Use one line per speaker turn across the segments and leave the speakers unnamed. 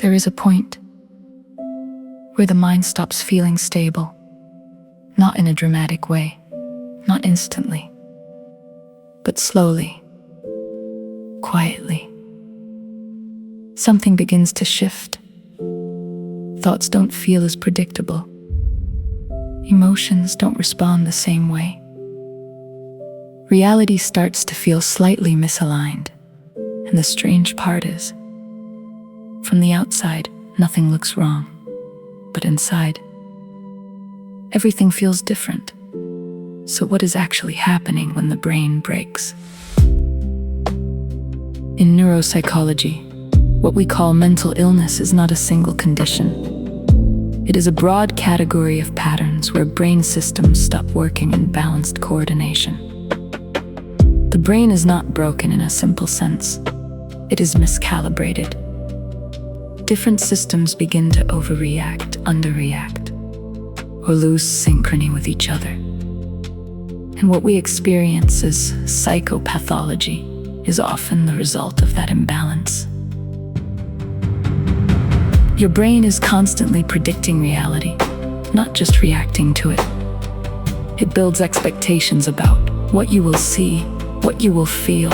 There is a point where the mind stops feeling stable, not in a dramatic way, not instantly, but slowly, quietly. Something begins to shift. Thoughts don't feel as predictable. Emotions don't respond the same way. Reality starts to feel slightly misaligned, and the strange part is, from the outside, nothing looks wrong, but inside, everything feels different. So what is actually happening when the brain breaks? In neuro-psychology, what we call mental illness is not a single condition. It is a broad category of patterns where brain systems stop working in balanced coordination. The brain is not broken in a simple sense. It is miscalibrated. Different systems begin to overreact, underreact, or lose synchrony with each other. And what we experience as psychopathology is often the result of that imbalance. Your brain is constantly predicting reality, not just reacting to it. It builds expectations about what you will see, what you will feel,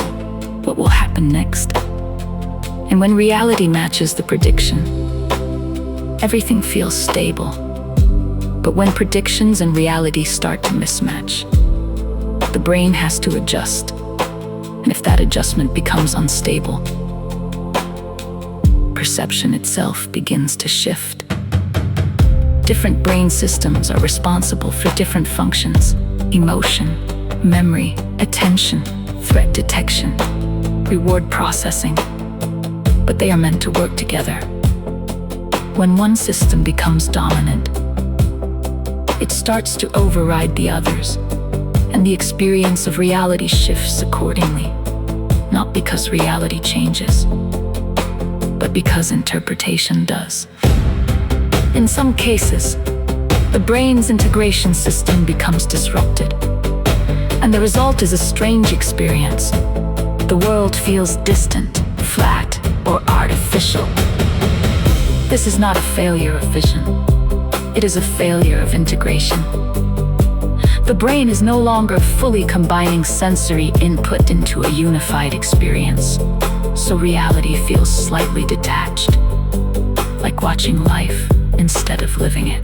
what will happen next. And when reality matches the prediction, everything feels stable. But when predictions and reality start to mismatch, the brain has to adjust. And if that adjustment becomes unstable, perception itself begins to shift. Different brain systems are responsible for different functions: emotion, memory, attention, threat detection, reward processing. But they are meant to work together. When one system becomes dominant, it starts to override the others, and the experience of reality shifts accordingly, not because reality changes, but because interpretation does. In some cases, the brain's integration system becomes disrupted, and the result is a strange experience. The world feels distant, flat, or artificial. This is not a failure of vision. It is a failure of integration. The brain is no longer fully combining sensory input into a unified experience, so reality feels slightly detached, like watching life instead of living it.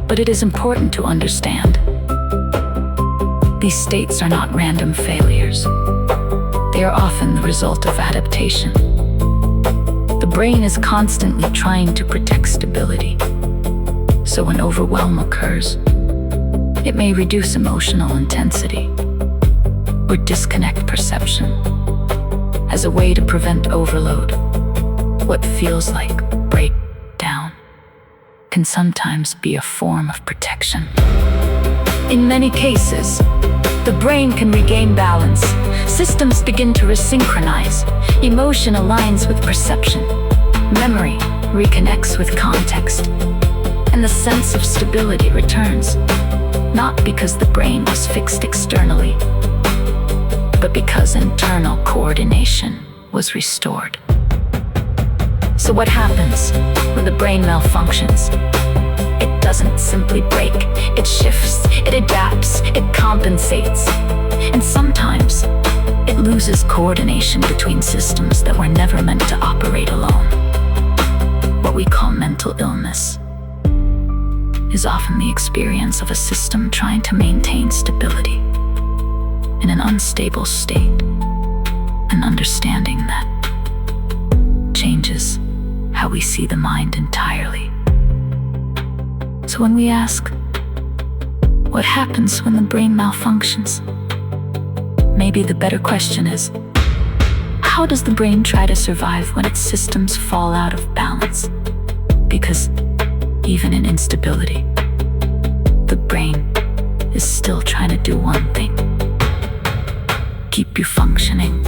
But it is important to understand, these states are not random failures. They are often the result of adaptation. The brain is constantly trying to protect stability, so when overwhelm occurs, it may reduce emotional intensity or disconnect perception. As a way to prevent overload, what feels like breakdown can sometimes be a form of protection. In many cases, the brain can regain balance. Systems begin to resynchronize. Emotion aligns with perception. Memory reconnects with context. And the sense of stability returns, not because the brain was fixed externally, but because internal coordination was restored. So what happens when the brain malfunctions? It doesn't simply break, it shifts, it adapts, it compensates. And sometimes, it loses coordination between systems that were never meant to operate alone. What we call mental illness is often the experience of a system trying to maintain stability in an unstable state, and understanding that changes how we see the mind entirely. So when we ask, what happens when the brain malfunctions? Maybe the better question is, how does the brain try to survive when its systems fall out of balance? Because even in instability, the brain is still trying to do one thing: keep you functioning.